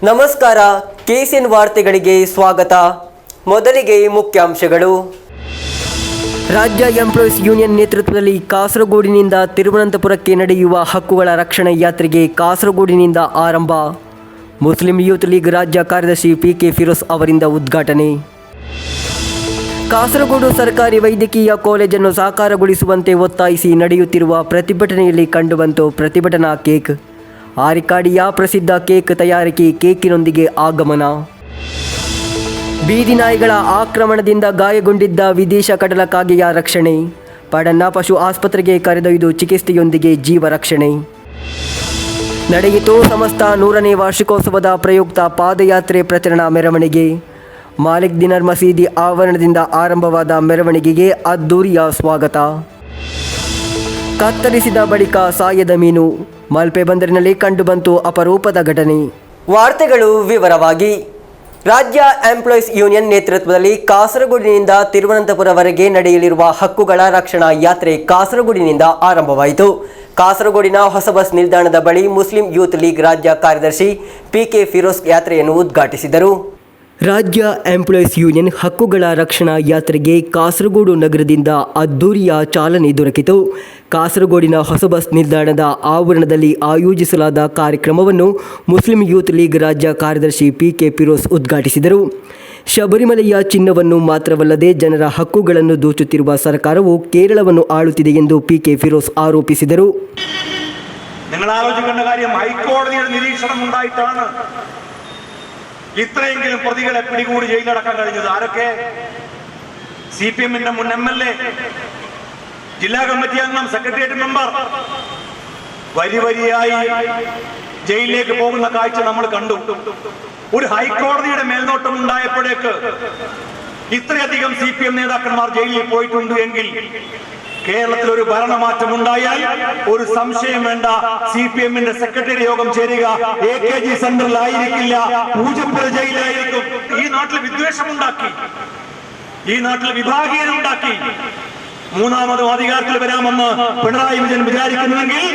ನಮಸ್ಕಾರ, ಕೆಸಿಎನ್ ವಾರ್ತೆಗಳಿಗೆ ಸ್ವಾಗತ. ಮೊದಲಿಗೆ ಮುಖ್ಯಾಂಶಗಳು. ರಾಜ್ಯ ಎಂಪ್ಲಾಯೀಸ್ ಯೂನಿಯನ್ ನೇತೃತ್ವದಲ್ಲಿ ಕಾಸರಗೋಡಿನಿಂದ ತಿರುವನಂತಪುರಕ್ಕೆ ನಡೆಯುವ ಹಕ್ಕುಗಳ ರಕ್ಷಣಾ ಯಾತ್ರೆಗೆ ಕಾಸರಗೋಡಿನಿಂದ ಆರಂಭ. ಮುಸ್ಲಿಂ ಯೂತ್ ಲೀಗ್ ರಾಜ್ಯ ಕಾರ್ಯದರ್ಶಿ ಪಿಕೆ ಫಿರೋಜ್ ಅವರಿಂದ ಉದ್ಘಾಟನೆ. ಕಾಸರಗೋಡು ಸರ್ಕಾರಿ ವೈದ್ಯಕೀಯ ಕಾಲೇಜನ್ನು ಸಾಕಾರಗೊಳಿಸುವಂತೆ ಒತ್ತಾಯಿಸಿ ನಡೆಯುತ್ತಿರುವ ಪ್ರತಿಭಟನೆಯಲ್ಲಿ ಕಂಡುಬಂತು ಪ್ರತಿಭಟನಾ ಕೇಕ್. ಆರಿಕಾಡಿಯ ಪ್ರಸಿದ್ಧ ಕೇಕ್ ತಯಾರಿಕೆ ಕೇಕಿನೊಂದಿಗೆ ಆಗಮನ. ಬೀದಿ ನಾಯಿಗಳ ಆಕ್ರಮಣದಿಂದ ಗಾಯಗೊಂಡಿದ್ದ ವಿದೇಶ ಕಡಲಕಾಗೆಯ ರಕ್ಷಣೆ. ಪಡನ್ನ ಪಶು ಆಸ್ಪತ್ರೆಗೆ ಕರೆದೊಯ್ದು ಚಿಕಿತ್ಸೆಯೊಂದಿಗೆ ಜೀವ ರಕ್ಷಣೆ. ನಡೆಯಿತು ಸಮಸ್ತ 100ನೇ ವಾರ್ಷಿಕೋತ್ಸವದ ಪ್ರಯುಕ್ತ ಪಾದಯಾತ್ರೆ ಪ್ರಚಾರ ಮೆರವಣಿಗೆ. ಮಾಲಿಕ್ ದಿನರ್ ಮಸೀದಿ ಆವರಣದಿಂದ ಆರಂಭವಾದ ಮೆರವಣಿಗೆಗೆ ಅದ್ದೂರಿಯ ಸ್ವಾಗತ. ಕತ್ತರಿಸಿದ ಬಳಿಕ ಸಾಯದ ಮೀನು. ಮಲ್ಪೆ ಬಂದರಿನಲ್ಲಿ ಕಂಡುಬಂತು ಅಪರೂಪದ ಘಟನೆ. ವಾರ್ತೆಗಳು ವಿವರವಾಗಿ. ರಾಜ್ಯ ಎಂಪ್ಲಾಯೀಸ್ ಯೂನಿಯನ್ ನೇತೃತ್ವದಲ್ಲಿ ಕಾಸರಗೋಡಿನಿಂದ ತಿರುವನಂತಪುರವರೆಗೆ ನಡೆಯಲಿರುವ ಹಕ್ಕುಗಳ ರಕ್ಷಣಾ ಯಾತ್ರೆ ಕಾಸರಗೋಡಿನಿಂದ ಆರಂಭವಾಯಿತು. ಕಾಸರಗೋಡಿನ ಹೊಸ ಬಸ್ ನಿಲ್ದಾಣದ ಬಳಿ ಮುಸ್ಲಿಂ ಯೂತ್ ಲೀಗ್ ರಾಜ್ಯ ಕಾರ್ಯದರ್ಶಿ ಪಿಕೆ ಫಿರೋಜ್ ಯಾತ್ರೆಯನ್ನು ಉದ್ಘಾಟಿಸಿದರು. ರಾಜ್ಯ ಎಂಪ್ಲಾಯೀಸ್ ಯೂನಿಯನ್ ಹಕ್ಕುಗಳ ರಕ್ಷಣಾ ಯಾತ್ರೆಗೆ ಕಾಸರಗೋಡು ನಗರದಿಂದ ಅದ್ದೂರಿಯ ಚಾಲನೆ ದೊರಕಿತು. ಕಾಸರಗೋಡಿನ ಹೊಸ ಬಸ್ ನಿಲ್ದಾಣದ ಆವರಣದಲ್ಲಿ ಆಯೋಜಿಸಲಾದ ಕಾರ್ಯಕ್ರಮವನ್ನು ಮುಸ್ಲಿಂ ಯೂತ್ ಲೀಗ್ ರಾಜ್ಯ ಕಾರ್ಯದರ್ಶಿ ಪಿಕೆ ಫಿರೋಜ್ ಉದ್ಘಾಟಿಸಿದರು. ಶಬರಿಮಲೆಯ ಚಿನ್ನವನ್ನು ಮಾತ್ರವಲ್ಲದೆ ಜನರ ಹಕ್ಕುಗಳನ್ನು ದೋಚುತ್ತಿರುವ ಸರ್ಕಾರವು ಕೇರಳವನ್ನು ಆಳುತ್ತಿದೆ ಎಂದು ಪಿಕೆ ಫಿರೋಜ್ ಆರೋಪಿಸಿದರು. ഇത്രയെങ്കിലും പ്രതികളെ പിടികൂടി ജയിലടക്കാൻ കഴിഞ്ഞത് ആരൊക്കെ? CPM-ന്റെ മുൻ MLA, ജില്ലാ കമ്മിറ്റി അംഗം, സെക്രട്ടേറിയറ്റ് മെമ്പർ വരിയായി ജയിലിലേക്ക് പോകുന്ന കാഴ്ച നമ്മൾ കണ്ടു. ഒരു ഹൈക്കോടതിയുടെ മേൽനോട്ടം ഉണ്ടായപ്പോഴേക്ക് ഇത്രയധികം CPM നേതാക്കന്മാർ ജയിലിൽ പോയിട്ടുണ്ട് എങ്കിൽ കേരളത്തിൽ ഒരു ഭരണമാറ്റം ഉണ്ടായാൽ ഒരു സംശയം വേണ്ട, CPM-ന്റെ സെക്രട്ടറി യോഗം ചേരുക AKG സെന്ററിലായിരിക്കില്ല, പൂജപ്പുര ജയിലായിരിക്കും. ഈ നാട്ടിൽ വിദ്വേഷമുണ്ടാക്കി, ഈ നാട്ടിൽ വിഭാഗീയത ഉണ്ടാക്കി മൂന്നാമതും അധികാരത്തിൽ വരാമെന്ന് പിണറായി വിജയൻ വിചാരിക്കുന്നുവെങ്കിൽ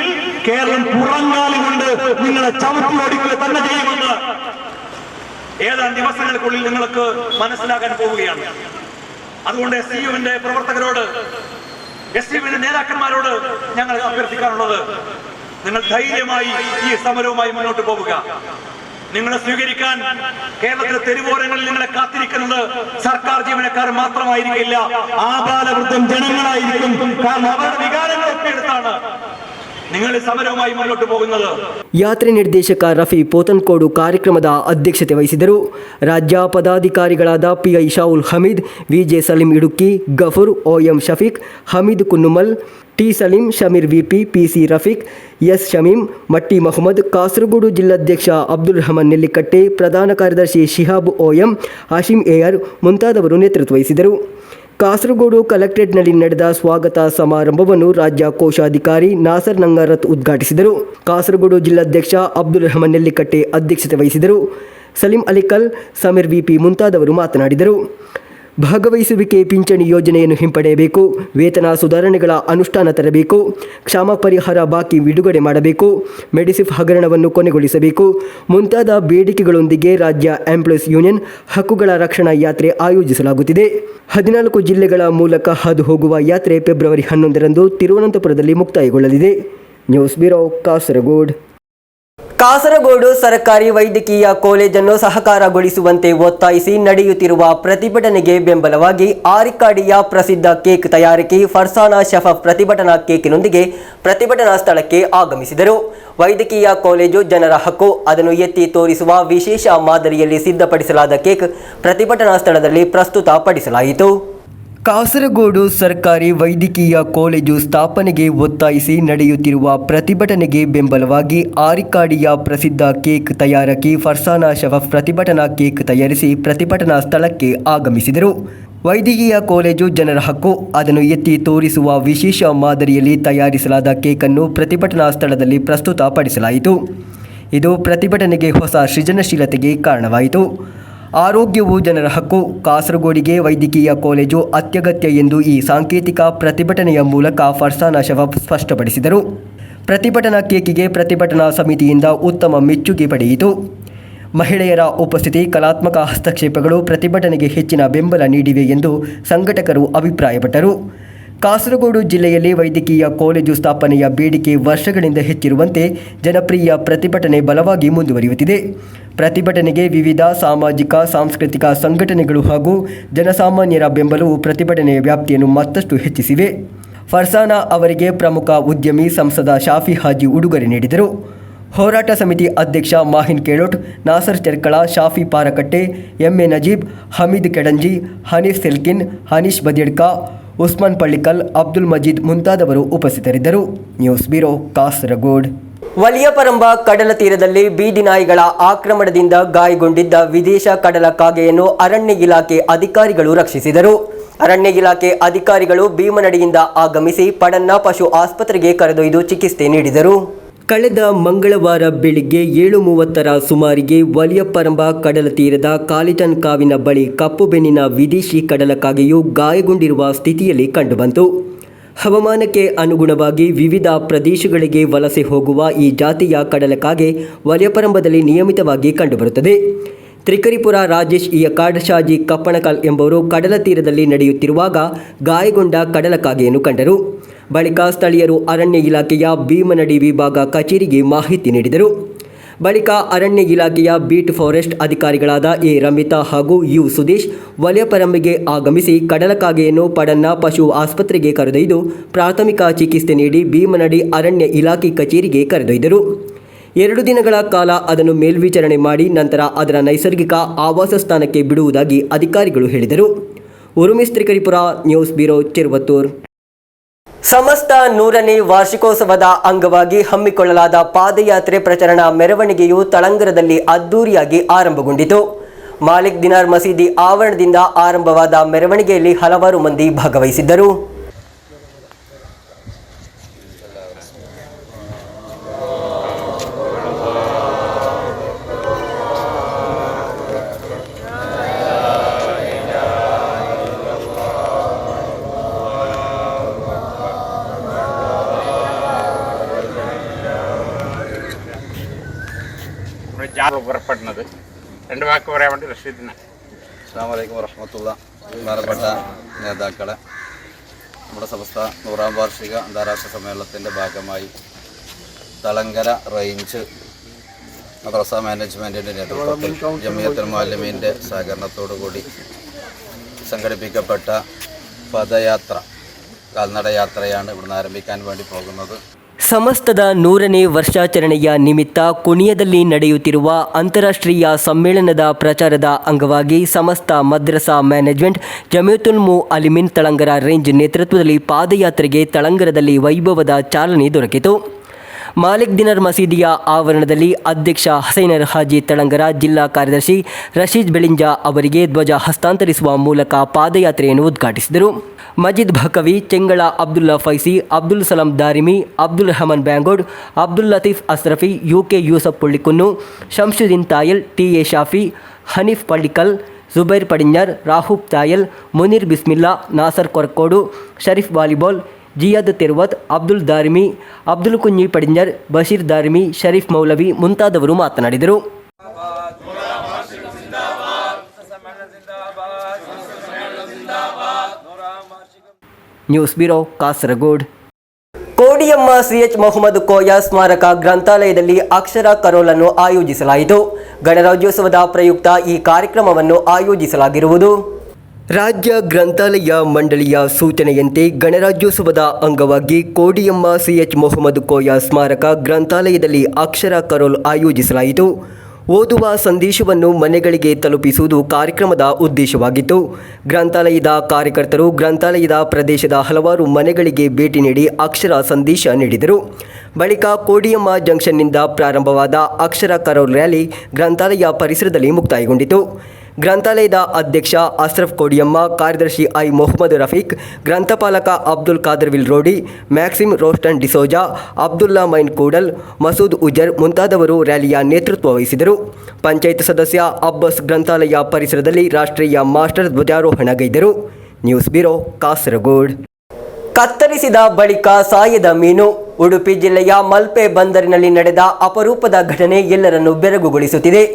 കേരളം പുറങ്കാലി കൊണ്ട് നിങ്ങളെ ചവിട്ടി ഓടിക്കുക തന്നെ ചെയ്യുമെന്ന് ഏതാനും ദിവസങ്ങൾക്കുള്ളിൽ നിങ്ങൾക്ക് മനസ്സിലാക്കാൻ പോവുകയാണ്. അതുകൊണ്ട് SCU-വിന്റെ പ്രവർത്തകരോട്, SCU-വിന്റെ നേതാക്കന്മാരോട് ഞങ്ങൾ അഭ്യർത്ഥിക്കാനുള്ളത്, നിങ്ങൾ ധൈര്യമായി ഈ സമരവുമായി മുന്നോട്ട് പോവുക. നിങ്ങളെ സ്വീകരിക്കാൻ കേരളത്തിലെ തെരുവോരങ്ങളിൽ നിങ്ങളെ കാത്തിരിക്കുന്നത് സർക്കാർ ജീവനക്കാർ മാത്രമായിരിക്കില്ല, ആബാലവൃദ്ധം ജനങ്ങളായിരിക്കും. കാരണം അവരുടെ വികാരങ്ങളൊക്കെ എടുത്താണ് നിങ്ങൾ സമരവുമായി മുന്നോട്ട് പോകുന്നത്. ಯಾತ್ರೆ ನಿರ್ದೇಶಕ ರಫಿ ಪೋತನ್ಕೋಡು ಕಾರ್ಯಕ್ರಮದ ಅಧ್ಯಕ್ಷತೆ ವಹಿಸಿದರು. ರಾಜ್ಯ ಪದಾಧಿಕಾರಿಗಳಾದ PI Shahul Hamid, VJ Salim Idukki, Gafoor, OM Shafiq, Hamid ಕುನ್ನುಮಲ್, T Salim, Shameer VP, PC Rafiq, S Shamim, ಮಟ್ಟಿ ಮಹಮ್ಮದ್, ಕಾಸರಗೋಡು ಜಿಲ್ಲಾಧ್ಯಕ್ಷ ಅಬ್ದುಲ್ ರಹಮಾನ್ ನೆಲ್ಲಿಕಟ್ಟೆ, ಪ್ರಧಾನ ಕಾರ್ಯದರ್ಶಿ ಶಿಹಾಬ್ OM, ಹಾಶಿಂ AR ಮುಂತಾದವರು ನೇತೃತ್ವ ವಹಿಸಿದರು. ಕಾಸರಗೋಡು ಕಲೆಕ್ಟರೇಟ್ನಲ್ಲಿ ನಡೆದ ಸ್ವಾಗತ ಸಮಾರಂಭವನ್ನು ರಾಜ್ಯ ಕೋಶಾಧಿಕಾರಿ ನಾಸರ್ ನಂಗಾರತ್ ಉದ್ಘಾಟಿಸಿದರು. ಕಾಸರಗೋಡು ಜಿಲ್ಲಾಧ್ಯಕ್ಷ ಅಬ್ದುಲ್ ರಹಮಾನ್ ನೆಲ್ಲಿಕಟ್ಟೆ ಅಧ್ಯಕ್ಷತೆ ವಹಿಸಿದರು. ಸಲೀಂ ಅಲಿಕಲ್, ಸಮೀರ್ VP ಮುಂತಾದವರು ಮಾತನಾಡಿದರು. ಭಾಗವಹಿಸುವಿಕೆ ಪಿಂಚಣಿ ಯೋಜನೆಯನ್ನು ಹಿಂಪಡೆಯಬೇಕು, ವೇತನ ಸುಧಾರಣೆಗಳ ಅನುಷ್ಠಾನ ತರಬೇಕು, ಕ್ಷಾಮ ಪರಿಹಾರ ಬಾಕಿ ಬಿಡುಗಡೆ ಮಾಡಬೇಕು, ಮೆಡಿಸಿಫ್ ಹಗರಣವನ್ನು ಕೊನೆಗೊಳಿಸಬೇಕು ಮುಂತಾದ ಬೇಡಿಕೆಗಳೊಂದಿಗೆ ರಾಜ್ಯ ಎಂಪ್ಲಾಯೀಸ್ ಯೂನಿಯನ್ ಹಕ್ಕುಗಳ ರಕ್ಷಣಾ ಯಾತ್ರೆ ಆಯೋಜಿಸಲಾಗುತ್ತಿದೆ. 14 ಜಿಲ್ಲೆಗಳ ಮೂಲಕ ಹಾದು ಹೋಗುವ ಯಾತ್ರೆ ಫೆಬ್ರವರಿ 11ರಂದು ತಿರುವನಂತಪುರದಲ್ಲಿ ಮುಕ್ತಾಯಗೊಳ್ಳಲಿದೆ. News bureau, Kasaragod. ಕಾಸರಗೋಡು ಸರ್ಕಾರಿ ವೈದ್ಯಕೀಯ ಕಾಲೇಜನ್ನು ಸಹಕಾರಗೊಳಿಸುವಂತೆ ಒತ್ತಾಯಿಸಿ ನಡೆಯುತ್ತಿರುವ ಪ್ರತಿಭಟನೆಗೆ ಬೆಂಬಲವಾಗಿ ಆರಿಕಾಡಿಯ ಪ್ರಸಿದ್ಧ ಕೇಕ್ ತಯಾರಿಕೆ ಫರ್ಸಾನಾ ಶಫಫ್ ಪ್ರತಿಭಟನಾ ಕೇಕಿನೊಂದಿಗೆ ಪ್ರತಿಭಟನಾ ಸ್ಥಳಕ್ಕೆ ಆಗಮಿಸಿದರು. ವೈದ್ಯಕೀಯ ಕಾಲೇಜು ಜನರ ಹಕ್ಕು, ಅದನ್ನು ಎತ್ತಿ ತೋರಿಸುವ ವಿಶೇಷ ಮಾದರಿಯಲ್ಲಿ ಸಿದ್ಧಪಡಿಸಲಾದ ಕೇಕ್ ಪ್ರತಿಭಟನಾ ಸ್ಥಳದಲ್ಲಿ ಪ್ರಸ್ತುತಪಡಿಸಲಾಯಿತು. ಕಾಸರಗೋಡು ಸರ್ಕಾರಿ ವೈದ್ಯಕೀಯ ಕಾಲೇಜು ಸ್ಥಾಪನೆಗೆ ಒತ್ತಾಯಿಸಿ ನಡೆಯುತ್ತಿರುವ ಪ್ರತಿಭಟನೆಗೆ ಬೆಂಬಲವಾಗಿ ಆರಿಕಾಡಿಯ ಪ್ರಸಿದ್ಧ ಕೇಕ್ ತಯಾರಕಿ ಫರ್ಸಾನಾ ಶಫಫ್ ಪ್ರತಿಭಟನಾ ಕೇಕ್ ತಯಾರಿಸಿ ಪ್ರತಿಭಟನಾ ಸ್ಥಳಕ್ಕೆ ಆಗಮಿಸಿದರು. ವೈದ್ಯಕೀಯ ಕಾಲೇಜು ಜನರ ಹಕ್ಕು, ಅದನ್ನು ಎತ್ತಿ ತೋರಿಸುವ ವಿಶೇಷ ಮಾದರಿಯಲ್ಲಿ ತಯಾರಿಸಲಾದ ಕೇಕನ್ನು ಪ್ರತಿಭಟನಾ ಸ್ಥಳದಲ್ಲಿ ಪ್ರಸ್ತುತಪಡಿಸಲಾಯಿತು. ಇದು ಪ್ರತಿಭಟನೆಗೆ ಹೊಸ ಸೃಜನಶೀಲತೆಗೆ ಕಾರಣವಾಯಿತು. ಆರೋಗ್ಯವು ಜನರ ಹಕ್ಕು, ಕಾಸರಗೋಡಿಗೆ ವೈದ್ಯಕೀಯ ಕಾಲೇಜು ಅತ್ಯಗತ್ಯ ಎಂದು ಈ ಸಾಂಕೇತಿಕ ಪ್ರತಿಭಟನೆಯ ಮೂಲಕ ಫರ್ಸಾನಾ ಶಫಫ್ ಸ್ಪಷ್ಟಪಡಿಸಿದರು. ಪ್ರತಿಭಟನಾ ಕೇಕಿಗೆ ಪ್ರತಿಭಟನಾ ಸಮಿತಿಯಿಂದ ಉತ್ತಮ ಮೆಚ್ಚುಗೆ ಪಡೆಯಿತು. ಮಹಿಳೆಯರ ಉಪಸ್ಥಿತಿ, ಕಲಾತ್ಮಕ ಹಸ್ತಕ್ಷೇಪಗಳು ಪ್ರತಿಭಟನೆಗೆ ಹೆಚ್ಚಿನ ಬೆಂಬಲ ನೀಡಿವೆ ಎಂದು ಸಂಘಟಕರು ಅಭಿಪ್ರಾಯಪಟ್ಟರು. ಕಾಸರಗೋಡು ಜಿಲ್ಲೆಯಲ್ಲಿ ವೈದ್ಯಕೀಯ ಕಾಲೇಜು ಸ್ಥಾಪನೆಯ ಬೇಡಿಕೆ ವರ್ಷಗಳಿಂದ ಹೆಚ್ಚಿರುವಂತೆ ಜನಪ್ರಿಯ ಪ್ರತಿಭಟನೆ ಬಲವಾಗಿ ಮುಂದುವರಿಯುತ್ತಿದೆ. ಪ್ರತಿಭಟನೆಗೆ ವಿವಿಧ ಸಾಮಾಜಿಕ, ಸಾಂಸ್ಕೃತಿಕ ಸಂಘಟನೆಗಳು ಹಾಗೂ ಜನಸಾಮಾನ್ಯರ ಬೆಂಬಲವು ಪ್ರತಿಭಟನೆಯ ವ್ಯಾಪ್ತಿಯನ್ನು ಮತ್ತಷ್ಟು ಹೆಚ್ಚಿಸಿವೆ. ಫರ್ಸಾನಾ ಅವರಿಗೆ ಪ್ರಮುಖ ಉದ್ಯಮಿ ಸಂಸದ ಶಾಫಿ ಹಾಜಿ ಉಡುಗೊರೆ ನೀಡಿದರು. ಹೋರಾಟ ಸಮಿತಿ ಅಧ್ಯಕ್ಷ ಮಾಹಿನ್ ಕೇಳೋಟ್, ನಾಸರ್ ಚೆರ್ಕಳ, ಶಾಫಿ ಪಾರಕಟ್ಟೆ, ಎಂಎ ನಜೀಬ್, ಹಮೀದ್ ಕೆಡಂಜಿ, ಹನೀಫ್ ಸೆಲ್ಕಿನ್, ಹನೀಶ್ ಬದಿಯಡ್ಕ, ಉಸ್ಮಾನ್ ಪಳ್ಳಿಕಲ್, ಅಬ್ದುಲ್ ಮಜೀದ್ ಮುಂತಾದವರು ಉಪಸ್ಥಿತರಿದ್ದರು. News bureau, Kasaragod. ವಲಿಯಪರಂಬ ಕಡಲ ತೀರದಲ್ಲಿ ಬೀದಿ ನಾಯಿಗಳ ಆಕ್ರಮಣದಿಂದ ಗಾಯಗೊಂಡಿದ್ದ ವಿದೇಶ ಕಡಲ ಕಾಗೆಯನ್ನು ಅರಣ್ಯ ಇಲಾಖೆ ಅಧಿಕಾರಿಗಳು ರಕ್ಷಿಸಿದರು. ಅರಣ್ಯ ಇಲಾಖೆ ಅಧಿಕಾರಿಗಳು ಭೀಮನಡಿಯಿಂದ ಆಗಮಿಸಿ ಪಡನ್ನ ಪಶು ಆಸ್ಪತ್ರೆಗೆ ಕರೆದೊಯ್ದು ಚಿಕಿತ್ಸೆ ನೀಡಿದರು. ಕಳೆದ ಮಂಗಳವಾರ ಬೆಳಿಗ್ಗೆ 7:30ರ ಸುಮಾರಿಗೆ ವಲಿಯಪರಂಬ ಕಡಲ ತೀರದ ಕಾಲಿಟನ್ ಕಾವಿನ ಬಳಿ ಕಪ್ಪು ಬೆನ್ನಿನ ವಿದೇಶಿ ಕಡಲಕಾಗೆಯು ಗಾಯಗೊಂಡಿರುವ ಸ್ಥಿತಿಯಲ್ಲಿ ಕಂಡುಬಂತು. ಹವಾಮಾನಕ್ಕೆ ಅನುಗುಣವಾಗಿ ವಿವಿಧ ಪ್ರದೇಶಗಳಿಗೆ ವಲಸೆ ಹೋಗುವ ಈ ಜಾತಿಯ ಕಡಲಕಾಗೆ ವಲಿಯಪರಂಬದಲ್ಲಿ ನಿಯಮಿತವಾಗಿ ಕಂಡುಬರುತ್ತದೆ. ತ್ರಿಕರಿಪುರ ರಾಜೇಶ್ ಇಯಕಾಡ್, ಶಾಜಿ ಕಪ್ಪಣಕಲ್ ಎಂಬುವರು ಕಡಲ ತೀರದಲ್ಲಿ ನಡೆಯುತ್ತಿರುವಾಗ ಗಾಯಗೊಂಡ ಕಡಲಕಾಗೆಯನ್ನು ಕಂಡರು. ಬಳಿಕ ಸ್ಥಳೀಯರು ಅರಣ್ಯ ಇಲಾಖೆಯ ಭೀಮನಡಿ ವಿಭಾಗ ಕಚೇರಿಗೆ ಮಾಹಿತಿ ನೀಡಿದರು. ಬಳಿಕ ಅರಣ್ಯ ಇಲಾಖೆಯ ಬೀಟ್ ಫಾರೆಸ್ಟ್ ಅಧಿಕಾರಿಗಳಾದ ಎ ರಮಿತಾ ಹಾಗೂ ಯು ಸುದೇಶ್ ವಲಿಯಪರಂಬಿಗೆ ಆಗಮಿಸಿ ಕಡಲಕಾಗೆಯನ್ನು ಪಡನ್ನ ಪಶು ಆಸ್ಪತ್ರೆಗೆ ಕರೆದೊಯ್ದು ಪ್ರಾಥಮಿಕ ಚಿಕಿತ್ಸೆ ನೀಡಿ ಭೀಮನಡಿ ಅರಣ್ಯ ಇಲಾಖೆ ಕಚೇರಿಗೆ ಕರೆದೊಯ್ದರು. 2 ದಿನಗಳ ಕಾಲ ಅದನ್ನು ಮೇಲ್ವಿಚಾರಣೆ ಮಾಡಿ ನಂತರ ಅದರ ನೈಸರ್ಗಿಕ ಆವಾಸ ಸ್ಥಾನಕ್ಕೆ ಬಿಡುವುದಾಗಿ ಅಧಿಕಾರಿಗಳು ಹೇಳಿದರು. ಉರುಮಿಸ್ ತ್ರಿಕರಿಪುರ, ನ್ಯೂಸ್ ಬ್ಯೂರೋ, ಚಿರುವತ್ತೂರ್. ಸಮಸ್ತ 100ನೇ ವಾರ್ಷಿಕೋತ್ಸವದ ಅಂಗವಾಗಿ ಹಮ್ಮಿಕೊಳ್ಳಲಾದ ಪಾದಯಾತ್ರೆ ಪ್ರಚಾರ ಮೆರವಣಿಗೆಯು ತಳಂಗರದಲ್ಲಿ ಅದ್ದೂರಿಯಾಗಿ ಆರಂಭಗೊಂಡಿತು. ಮಾಲಿಕ್ ದಿನಾರ್ ಮಸೀದಿ ಆವರಣದಿಂದ ಆರಂಭವಾದ ಮೆರವಣಿಗೆಯಲ್ಲಿ ಹಲವಾರು ಮಂದಿ ಭಾಗವಹಿಸಿದ್ದರು. പുറപ്പെടുന്നത് 2 വാക്ക് പറയാൻ വേണ്ടി റഷീദിനെ. അസ്സലാമു അലൈക്കും വറഹ്മത്തുള്ളാഹി. ബഹുമാനപ്പെട്ട നേതാക്കളെ, നമ്മുടെ സമസ്ത 100ാം വാർഷിക അന്താരാഷ്ട്ര സമ്മേളനത്തിൻ്റെ ഭാഗമായി തളങ്കര റേഞ്ച് മദ്രസ മാനേജ്മെൻറ്റിൻ്റെ നേതൃത്വത്തിൽ ജമിയത്തുൽ മുഅല്ലിമീൻ്റെ സഹകരണത്തോടുകൂടി സംഘടിപ്പിക്കപ്പെട്ട പദയാത്ര, കാൽനടയാത്രയാണ് ഇവിടുന്ന് ആരംഭിക്കാൻ വേണ്ടി പോകുന്നത്. ಸಮಸ್ತದ 100ನೇ ವರ್ಷಾಚರಣೆಯ ನಿಮಿತ್ತ ಕುಣಿಯದಲ್ಲಿ ನಡೆಯುತ್ತಿರುವ ಅಂತಾರಾಷ್ಟ್ರೀಯ ಸಮ್ಮೇಳನದ ಪ್ರಚಾರದ ಅಂಗವಾಗಿ ಸಮಸ್ತ ಮದ್ರಸಾ ಮ್ಯಾನೇಜ್ಮೆಂಟ್ ಜಮಿಯತುಲ್ ಮುಅಲ್ಲಿಮೀನ್ ತಳಂಗರ ರೇಂಜ್ ನೇತೃತ್ವದಲ್ಲಿ ಪಾದಯಾತ್ರೆಗೆ ತಳಂಗರದಲ್ಲಿ ವೈಭವದ ಚಾಲನೆ ದೊರಕಿತು. ಮಾಲಿಕ್ ದಿನಾರ್ ಮಸೀದಿಯ ಆವರಣದಲ್ಲಿ ಅಧ್ಯಕ್ಷ ಹಸೈನರ್ ಹಾಜಿ ತಳಂಗರ, ಜಿಲ್ಲಾ ಕಾರ್ಯದರ್ಶಿ ರಶೀದ್ ಬೆಳಿಂಜ ಅವರಿಗೆ ಧ್ವಜ ಹಸ್ತಾಂತರಿಸುವ ಮೂಲಕ ಪಾದಯಾತ್ರೆಯನ್ನು ಉದ್ಘಾಟಿಸಿದರು. Majeed Baqavi, Chengala Abdulla Faizy, Abdul Salam Darimi, Abdul Rahman Bangod, Abdul Latheef Ashrafi, UK Yusuf Pullikunnu, Shamsuddin Thayal, TA Shafi, Haneef Pallikal, Jubair Padinhar, Rahoob Thayal, Muneer Bismillah, Nasar Korakodu, Shareef volleyball, Ziyad Thervath, Abdul Darimi, Abdul Kunhi Padinhar, Basheer Darimi, Shareef Moulavi ಮುಂತಾದವರು ಮಾತನಾಡಿದರು. News bureau, Kasaragod. Kodiyamma CH Mohammed Koya ಸ್ಮಾರಕ ಗ್ರಂಥಾಲಯದಲ್ಲಿ ಅಕ್ಷರ ಕರೋಲನ್ನು ಆಯೋಜಿಸಲಾಯಿತು. ಗಣರಾಜ್ಯೋತ್ಸವದ ಪ್ರಯುಕ್ತ ಈ ಕಾರ್ಯಕ್ರಮವನ್ನು ಆಯೋಜಿಸಲಾಗಿರುವುದು. ರಾಜ್ಯ ಗ್ರಂಥಾಲಯ ಮಂಡಳಿಯ ಸೂಚನೆಯಂತೆ ಗಣರಾಜ್ಯೋತ್ಸವದ ಅಂಗವಾಗಿ ಕೋಡಿಯಮ್ಮ ಸಿಎಚ್ ಮೊಹಮ್ಮದ್ ಕೋಯ ಸ್ಮಾರಕ ಗ್ರಂಥಾಲಯದಲ್ಲಿ ಅಕ್ಷರ ಕರೋಲ್ ಆಯೋಜಿಸಲಾಯಿತು. ಓದುವ ಸಂದೇಶವನ್ನು ಮನೆಗಳಿಗೆ ತಲುಪಿಸುವುದು ಕಾರ್ಯಕ್ರಮದ ಉದ್ದೇಶವಾಗಿತ್ತು. ಗ್ರಂಥಾಲಯದ ಕಾರ್ಯಕರ್ತರು ಗ್ರಂಥಾಲಯದ ಪ್ರದೇಶದ ಹಲವಾರು ಮನೆಗಳಿಗೆ ಭೇಟಿ ನೀಡಿ ಅಕ್ಷರ ಸಂದೇಶ ನೀಡಿದರು. ಬಳಿಕ ಕೋಡಿಯಮ್ಮ ಜಂಕ್ಷನ್ನಿಂದ ಪ್ರಾರಂಭವಾದ ಅಕ್ಷರ ಕರೋಲ್ ರ್ಯಾಲಿ ಗ್ರಂಥಾಲಯ ಪರಿಸರದಲ್ಲಿ ಮುಕ್ತಾಯಗೊಂಡಿತು. ಗ್ರಂಥಾಲಯದ ಅಧ್ಯಕ್ಷ ಅಶ್ರಫ್ ಕೋಡಿಯಮ್ಮ, ಕಾರ್ಯದರ್ಶಿ ಐ ಮೊಹಮ್ಮದ್ ರಫೀಕ್, ಗ್ರಂಥಪಾಲಕ ಅಬ್ದುಲ್ ಖಾದರ್ ವಿಲ್ ರೋಡಿ, ಮ್ಯಾಕ್ಸಿಮ್ ರೋಸ್ಟನ್ ಡಿಸೋಜಾ, ಅಬ್ದುಲ್ಲಾ ಮೈನ್ ಕೂಡಲ್, ಮಸೂದ್ ಉಜರ್ ಮುಂತಾದವರು ರ್ಯಾಲಿಯ ನೇತೃತ್ವ ವಹಿಸಿದರು. ಪಂಚಾಯತ್ ಸದಸ್ಯ ಅಬ್ಬಸ್ ಗ್ರಂಥಾಲಯ ಪರಿಸರದಲ್ಲಿ ರಾಷ್ಟ್ರೀಯ ಮಾಸ್ಟರ್ ಧ್ವಜಾರೋಹಣಗೈದರು. News bureau, Kasaragod. ಕತ್ತರಿಸಿದ ಬಳಿಕ ಸಾಯದ ಮೀನು. ಉಡುಪಿ ಜಿಲ್ಲೆಯ ಮಲ್ಪೆ ಬಂದರಿನಲ್ಲಿ ನಡೆದ ಅಪರೂಪದ ಘಟನೆ ಎಲ್ಲರನ್ನೂ ಬೆರಗುಗೊಳಿಸುತ್ತಿದೆ.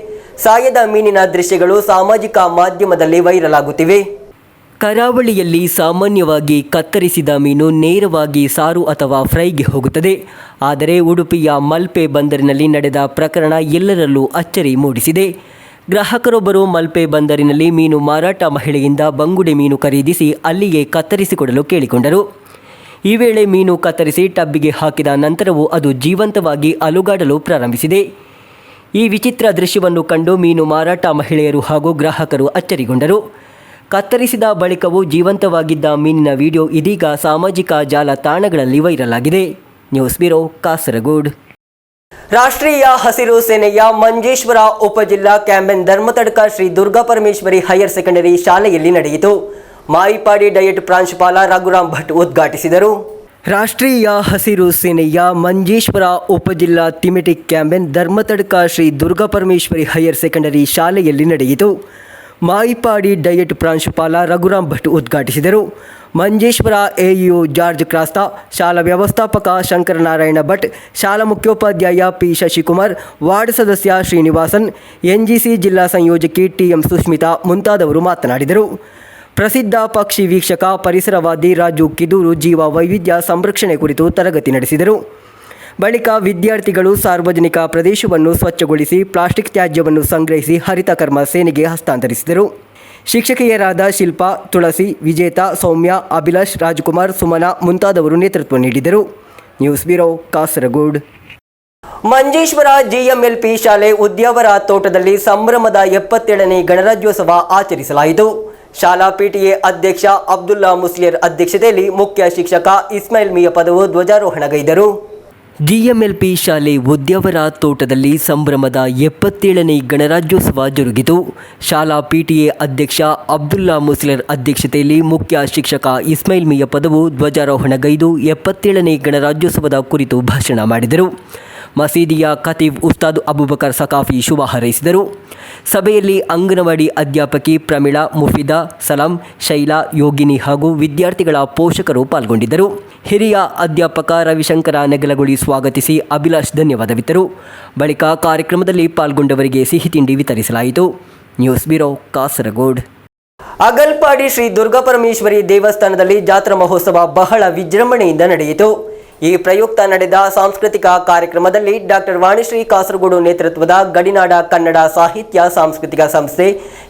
ಸಾಯದ ಮೀನಿನ ದೃಶ್ಯಗಳು ಸಾಮಾಜಿಕ ಮಾಧ್ಯಮದಲ್ಲಿ ವೈರಲ್ ಆಗುತ್ತಿವೆ. ಕರಾವಳಿಯಲ್ಲಿ ಸಾಮಾನ್ಯವಾಗಿ ಕತ್ತರಿಸಿದ ಮೀನು ನೇರವಾಗಿ ಸಾರು ಅಥವಾ ಫ್ರೈಗೆ ಹೋಗುತ್ತದೆ. ಆದರೆ ಉಡುಪಿಯ ಮಲ್ಪೆ ಬಂದರಿನಲ್ಲಿ ನಡೆದ ಪ್ರಕರಣ ಎಲ್ಲರಲ್ಲೂ ಅಚ್ಚರಿ ಮೂಡಿಸಿದೆ. ಗ್ರಾಹಕರೊಬ್ಬರು ಮಲ್ಪೆ ಬಂದರಿನಲ್ಲಿ ಮೀನು ಮಾರಾಟ ಮಹಿಳೆಯಿಂದ ಬಂಗುಡೆ ಮೀನು ಖರೀದಿಸಿ ಅಲ್ಲಿಯೇ ಕತ್ತರಿಸಿಕೊಡಲು ಕೇಳಿಕೊಂಡರು. ಈ ವೇಳೆ ಮೀನು ಕತ್ತರಿಸಿ ಟಬ್ಬಿಗೆ ಹಾಕಿದ ನಂತರವೂ ಅದು ಜೀವಂತವಾಗಿ ಅಲುಗಾಡಲು ಪ್ರಾರಂಭಿಸಿದೆ. ಈ ವಿಚಿತ್ರ ದೃಶ್ಯವನ್ನು ಕಂಡು ಮೀನು ಮಾರಾಟ ಮಹಿಳೆಯರು ಹಾಗೂ ಗ್ರಾಹಕರು ಅಚ್ಚರಿಗೊಂಡರು. ಕತ್ತರಿಸಿದ ಬಳಿಕವೂ ಜೀವಂತವಾಗಿದ್ದ ಮೀನಿನ ವಿಡಿಯೋ ಇದೀಗ ಸಾಮಾಜಿಕ ಜಾಲತಾಣಗಳಲ್ಲಿ ವೈರಲ್ ಆಗಿದೆ. News bureau, Kasaragod. ರಾಷ್ಟ್ರೀಯ ಹಸಿರು ಸೇನೆಯ ಮಂಜೇಶ್ವರ ಉಪಜಿಲ್ಲಾ campaign Dharmathadka Shri Durgaparameshwari higher secondary ಶಾಲೆಯಲ್ಲಿ ನಡೆಯಿತು. ಮಾಯಿಪಾಡಿ ಡಯಟ್ ಪ್ರಾಂಶುಪಾಲ ರಘುರಾಮ್ ಭಟ್ ಉದ್ಘಾಟಿಸಿದರು. ರಾಷ್ಟ್ರೀಯ ಹಸಿರು ಸೇನೆಯ ಮಂಜೇಶ್ವರ ಉಪಜಿಲ್ಲಾ thematic campaign Dharmathadka Shri Durgaparameshwari higher secondary ಶಾಲೆಯಲ್ಲಿ ನಡೆಯಿತು. ಮಾಯಿಪಾಡಿ ಡಯಟ್ ಪ್ರಾಂಶುಪಾಲ ರಘುರಾಮ್ ಭಟ್ ಉದ್ಘಾಟಿಸಿದರು. ಮಂಜೇಶ್ವರ ಎಇಒ ಜಾರ್ಜ್ ಕ್ರಾಸ್ತಾ, ಶಾಲಾ ವ್ಯವಸ್ಥಾಪಕ ಶಂಕರನಾರಾಯಣ ಭಟ್, ಶಾಲಾ ಮುಖ್ಯೋಪಾಧ್ಯಾಯ ಪಿ ಶಶಿಕುಮಾರ್, ವಾರ್ಡ್ ಸದಸ್ಯ ಶ್ರೀನಿವಾಸನ್, ಎನ್ಜಿಸಿ ಜಿಲ್ಲಾ ಸಂಯೋಜಕಿ ಟಿಎಂ ಸುಸ್ಮಿತಾ ಮುಂತಾದವರು ಮಾತನಾಡಿದರು. ಪ್ರಸಿದ್ಧ ಪಕ್ಷಿ ವೀಕ್ಷಕ ಪರಿಸರವಾದಿ ರಾಜು ಕಿದೂರು ಜೀವ ವೈವಿಧ್ಯ ಸಂರಕ್ಷಣೆ ಕುರಿತು ತರಗತಿ ನಡೆಸಿದರು. ಬಳಿಕ ವಿದ್ಯಾರ್ಥಿಗಳು ಸಾರ್ವಜನಿಕ ಪ್ರದೇಶವನ್ನು ಸ್ವಚ್ಛಗೊಳಿಸಿ ಪ್ಲಾಸ್ಟಿಕ್ ತ್ಯಾಜ್ಯವನ್ನು ಸಂಗ್ರಹಿಸಿ ಹರಿತ ಕರ್ಮ ಸೇನೆಗೆ ಹಸ್ತಾಂತರಿಸಿದರು. ಶಿಕ್ಷಕಿಯರಾದ ಶಿಲ್ಪಾ, ತುಳಸಿ, ವಿಜೇತಾ, ಸೌಮ್ಯ, ಅಭಿಲಾಷ್, ರಾಜ್ಕುಮಾರ್, ಸುಮನಾ ಮುಂತಾದವರು ನೇತೃತ್ವ ನೀಡಿದರು. News bureau, Kasaragod. Manjeshwar GMLP ಶಾಲೆ ಉದ್ಯಾವರ ತೋಟದಲ್ಲಿ ಸಂಭ್ರಮದ 77ನೇ ಗಣರಾಜ್ಯೋತ್ಸವ ಆಚರಿಸಲಾಯಿತು. ಶಾಲಾ ಪಿಟಿಎ ಅಧ್ಯಕ್ಷ ಅಬ್ದುಲ್ಲಾ ಮುಸ್ಲಿಯರ್ ಅಧ್ಯಕ್ಷತೆಯಲ್ಲಿ ಮುಖ್ಯ ಶಿಕ್ಷಕ ಇಸ್ಮಾಯಿಲ್ ಮಿಯಾ ಪದವು ಧ್ವಜಾರೋಹಣಗೈದರು. ಜಿಎಂಎಲ್ಪಿ ಶಾಲೆ ಉದ್ಯಾವರ ತೋಟದಲ್ಲಿ ಸಂಭ್ರಮದ 77ನೇ ಗಣರಾಜ್ಯೋತ್ಸವ ಜರುಗಿತು. ಶಾಲಾ ಪಿಟಿಎ ಅಧ್ಯಕ್ಷ ಅಬ್ದುಲ್ಲಾ ಮುಸ್ಲಿಯರ್ ಅಧ್ಯಕ್ಷತೆಯಲ್ಲಿ ಮುಖ್ಯ ಶಿಕ್ಷಕ ಇಸ್ಮಾಯಿಲ್ ಮಿಯಾ ಪದವು ಧ್ವಜಾರೋಹಣಗೈದು 77ನೇ ಗಣರಾಜ್ಯೋತ್ಸವದ ಕುರಿತು ಭಾಷಣ ಮಾಡಿದರು. ಮಸೀದಿಯ ಖತೀಬ್ ಉಸ್ತಾದ್ ಅಬುಬಕರ್ ಸಕಾಫಿ ಶುಭ ಹಾರೈಸಿದರು. ಸಭೆಯಲ್ಲಿ ಅಂಗನವಾಡಿ ಅಧ್ಯಾಪಕಿ ಪ್ರಮೀಳಾ, ಮುಫಿದಾ, ಸಲಾಂ, ಶೈಲಾ, ಯೋಗಿನಿ ಹಾಗೂ ವಿದ್ಯಾರ್ಥಿಗಳ ಪೋಷಕರು ಪಾಲ್ಗೊಂಡಿದ್ದರು. ಹಿರಿಯ ಅಧ್ಯಾಪಕ ರವಿಶಂಕರ ನೆಗಲಗುಳಿ ಸ್ವಾಗತಿಸಿ ಅಭಿಲಾಷ್ ಧನ್ಯವಾದವಿತ್ತರು. ಬಳಿಕ ಕಾರ್ಯಕ್ರಮದಲ್ಲಿ ಪಾಲ್ಗೊಂಡವರಿಗೆ ಸಿಹಿ ತಿಂಡಿ ವಿತರಿಸಲಾಯಿತು. News bureau, Kasaragod. ಅಗಲ್ಪಾಡಿ ಶ್ರೀ ದುರ್ಗಾಪರಮೇಶ್ವರಿ ದೇವಸ್ಥಾನದಲ್ಲಿ ಜಾತ್ರಾ ಮಹೋತ್ಸವ ಬಹಳ ವಿಜೃಂಭಣೆಯಿಂದ ನಡೆಯಿತು. ಈ ಪ್ರಯುಕ್ತ ನಡೆದ ಸಾಂಸ್ಕೃತಿಕ ಕಾರ್ಯಕ್ರಮದಲ್ಲಿ ಡಾಕ್ಟರ್ ವಾಣಿಶ್ರೀ ಕಾಸರಗೋಡು ನೇತೃತ್ವದ ಗಡಿನಾಡ ಕನ್ನಡ ಸಾಹಿತ್ಯ ಸಾಂಸ್ಕೃತಿಕ ಸಂಸ್ಥೆ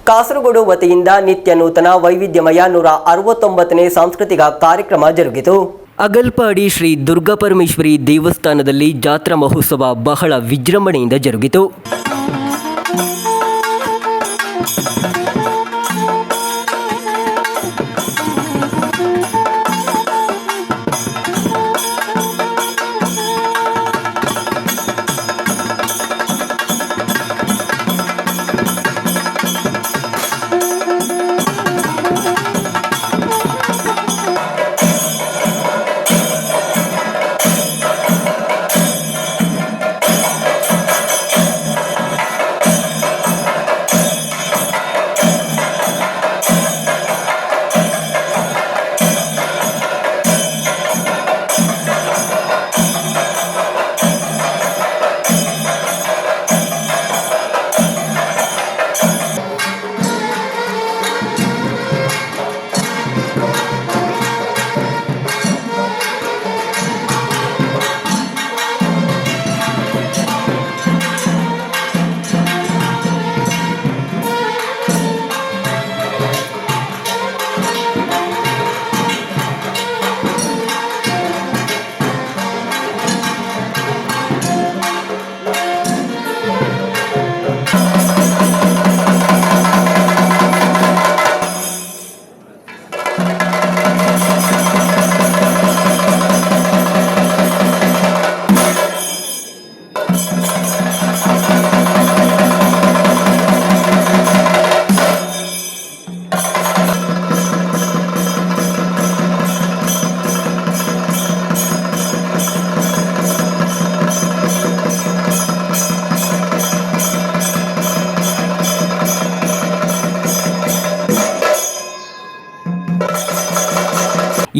ಕಾಸರಗೋಡು ವತಿಯಿಂದ ನಿತ್ಯ ನೂತನ ವೈವಿಧ್ಯಮಯ 169ನೇ ಸಾಂಸ್ಕೃತಿಕ ಕಾರ್ಯಕ್ರಮ ಜರುಗಿತು. ಅಗಲ್ಪಾಡಿ ಶ್ರೀ ದುರ್ಗಾಪರಮೇಶ್ವರಿ ದೇವಸ್ಥಾನದಲ್ಲಿ ಜಾತ್ರಾ ಮಹೋತ್ಸವ ಬಹಳ ವಿಜೃಂಭಣೆಯಿಂದ ಜರುಗಿತು.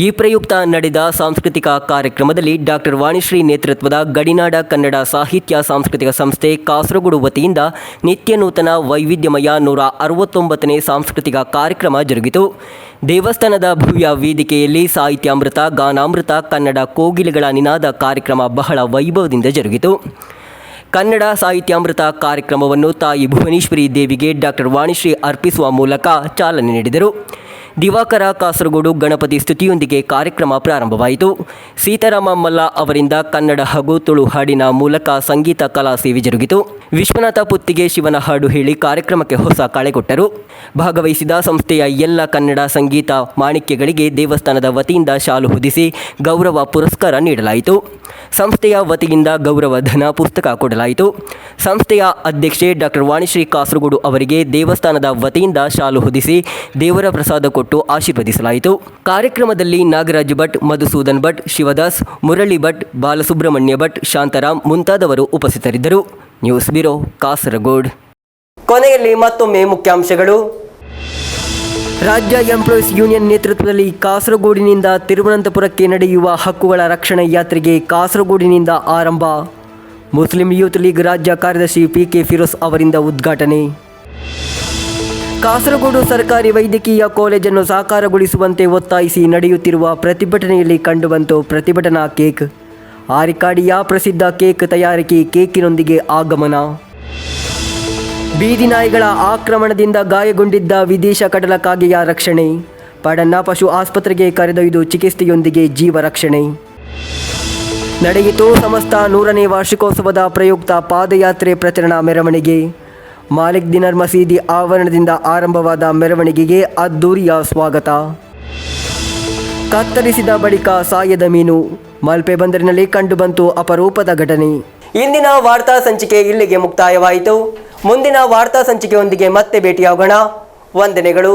ಈ ಪ್ರಯುಕ್ತ ನಡೆದ ಸಾಂಸ್ಕೃತಿಕ ಕಾರ್ಯಕ್ರಮದಲ್ಲಿ ಡಾಕ್ಟರ್ ವಾಣಿಶ್ರೀ ನೇತೃತ್ವದ ಗಡಿನಾಡ ಕನ್ನಡ ಸಾಹಿತ್ಯ ಸಾಂಸ್ಕೃತಿಕ ಸಂಸ್ಥೆ ಕಾಸರಗೋಡು ವತಿಯಿಂದ ನಿತ್ಯ ನೂತನ ವೈವಿಧ್ಯಮಯ 169ನೇ ಸಾಂಸ್ಕೃತಿಕ ಕಾರ್ಯಕ್ರಮ ಜರುಗಿತು. ದೇವಸ್ಥಾನದ ಭವ್ಯ ವೇದಿಕೆಯಲ್ಲಿ ಸಾಹಿತ್ಯಾಮೃತ, ಗಾನಾಮೃತ, ಕನ್ನಡ ಕೋಗಿಲೆಗಳ ನಿನಾದ ಕಾರ್ಯಕ್ರಮ ಬಹಳ ವೈಭವದಿಂದ ಜರುಗಿತು. ಕನ್ನಡ ಸಾಹಿತ್ಯಾಮೃತ ಕಾರ್ಯಕ್ರಮವನ್ನು ತಾಯಿ ಭುವನೇಶ್ವರಿ ದೇವಿಗೆ ಡಾಕ್ಟರ್ ವಾಣಿಶ್ರೀ ಅರ್ಪಿಸುವ ಮೂಲಕ ಚಾಲನೆ ನೀಡಿದರು. ದಿವಾಕರ ಕಾಸರಗೋಡು ಗಣಪತಿ ಸ್ತುತಿಯೊಂದಿಗೆ ಕಾರ್ಯಕ್ರಮ ಪ್ರಾರಂಭವಾಯಿತು. ಸೀತಾರಾಮ ಮಲ್ಲ ಅವರಿಂದ ಕನ್ನಡ ಹಾಗೂ ತುಳು ಹಾಡಿನ ಮೂಲಕ ಸಂಗೀತ ಕಲಾ ಸೇವೆ ಜರುಗಿತು. ವಿಶ್ವನಾಥ ಪುತ್ತಿಗೆ ಶಿವನ ಹಾಡು ಹೇಳಿ ಕಾರ್ಯಕ್ರಮಕ್ಕೆ ಹೊಸ ಕಳೆ ಕೊಟ್ಟರು. ಭಾಗವಹಿಸಿದ ಸಂಸ್ಥೆಯ ಎಲ್ಲ ಕನ್ನಡ ಸಂಗೀತ ಮಾಣಿಕ್ಯಗಳಿಗೆ ದೇವಸ್ಥಾನದ ವತಿಯಿಂದ ಶಾಲು ಹೊದಿಸಿ ಗೌರವ ಪುರಸ್ಕಾರ ನೀಡಲಾಯಿತು. ಸಂಸ್ಥೆಯ ವತಿಯಿಂದ ಗೌರವ ಧನ ಪುಸ್ತಕ ಕೊಡಲಾಯಿತು. ಸಂಸ್ಥೆಯ ಅಧ್ಯಕ್ಷೆ ಡಾಕ್ಟರ್ ವಾಣಿಶ್ರೀ ಕಾಸರಗೋಡು ಅವರಿಗೆ ದೇವಸ್ಥಾನದ ವತಿಯಿಂದ ಶಾಲು ಹೊದಿಸಿ ದೇವರ ಪ್ರಸಾದ ಕೊಟ್ಟು ಆಶೀರ್ವದಿಸಲಾಯಿತು. ಕಾರ್ಯಕ್ರಮದಲ್ಲಿ ನಾಗರಾಜ್ ಭಟ್, ಮಧುಸೂದನ್ ಭಟ್, ಶಿವದಾಸ್, ಮುರಳಿ ಭಟ್, ಬಾಲಸುಬ್ರಹ್ಮಣ್ಯ ಭಟ್, ಶಾಂತಾರಾಮ್ ಮುಂತಾದವರು ಉಪಸ್ಥಿತರಿದ್ದರು. News bureau, Kasaragod. ಕೊನೆಯಲ್ಲಿ ಮತ್ತೊಮ್ಮೆ ಮುಖ್ಯಾಂಶಗಳು. ರಾಜ್ಯ ಎಂಪ್ಲಾಯೀಸ್ ಯೂನಿಯನ್ ನೇತೃತ್ವದಲ್ಲಿ ಕಾಸರಗೋಡಿನಿಂದ ತಿರುವನಂತಪುರಕ್ಕೆ ನಡೆಯುವ ಹಕ್ಕುಗಳ ರಕ್ಷಣೆ ಯಾತ್ರೆಗೆ ಕಾಸರಗೋಡಿನಿಂದ ಆರಂಭ. ಮುಸ್ಲಿಂ ಯೂತ್ ಲೀಗ್ ರಾಜ್ಯ ಕಾರ್ಯದರ್ಶಿ PK ಫಿರೋಸ್ ಅವರಿಂದ ಉದ್ಘಾಟನೆ. ಕಾಸರಗೋಡು ಸರ್ಕಾರಿ ವೈದ್ಯಕೀಯ ಕಾಲೇಜನ್ನು ಸಾಕಾರಗೊಳಿಸುವಂತೆ ಒತ್ತಾಯಿಸಿ ನಡೆಯುತ್ತಿರುವ ಪ್ರತಿಭಟನೆಯಲ್ಲಿ ಕಂಡುಬಂತು ಪ್ರತಿಭಟನಾ ಕೇಕ್. ಆರಿಕಾಡಿಯ ಪ್ರಸಿದ್ಧ ಕೇಕ್ ತಯಾರಿಕೆ ಕೇಕಿನೊಂದಿಗೆ ಆಗಮನ. ಬೀದಿ ನಾಯಿಗಳ ಆಕ್ರಮಣದಿಂದ ಗಾಯಗೊಂಡಿದ್ದ ವಿದೇಶ ಕಡಲಕಾಗೆಯ ರಕ್ಷಣೆ. ಪಡನ್ನ ಪಶು ಆಸ್ಪತ್ರೆಗೆ ಕರೆದೊಯ್ದು ಚಿಕಿತ್ಸೆಯೊಂದಿಗೆ ಜೀವ ರಕ್ಷಣೆ. ನಡೆಯಿತು ಸಮಸ್ತ 100ನೇ ವಾರ್ಷಿಕೋತ್ಸವದ ಪ್ರಯುಕ್ತ ಪಾದಯಾತ್ರೆ ಪ್ರಚಾರ ಮೆರವಣಿಗೆ. ಮಾಲಿಕ್ ದಿನರ್ ಮಸೀದಿ ಆವರಣದಿಂದ ಆರಂಭವಾದ ಮೆರವಣಿಗೆಗೆ ಅದ್ದೂರಿಯ ಸ್ವಾಗತ. ಕತ್ತರಿಸಿದ ಬಳಿಕ ಸಾಯದ ಮೀನು. ಮಲ್ಪೆ ಬಂದರಿನಲ್ಲಿ ಕಂಡುಬಂತು ಅಪರೂಪದ ಘಟನೆ. ಇಂದಿನ ವಾರ್ತಾ ಸಂಚಿಕೆ ಇಲ್ಲಿಗೆ ಮುಕ್ತಾಯವಾಯಿತು. ಮುಂದಿನ ವಾರ್ತಾ ಸಂಚಿಕೆಯೊಂದಿಗೆ ಮತ್ತೆ ಭೇಟಿಯಾಗೋಣ. ವಂದನೆಗಳು.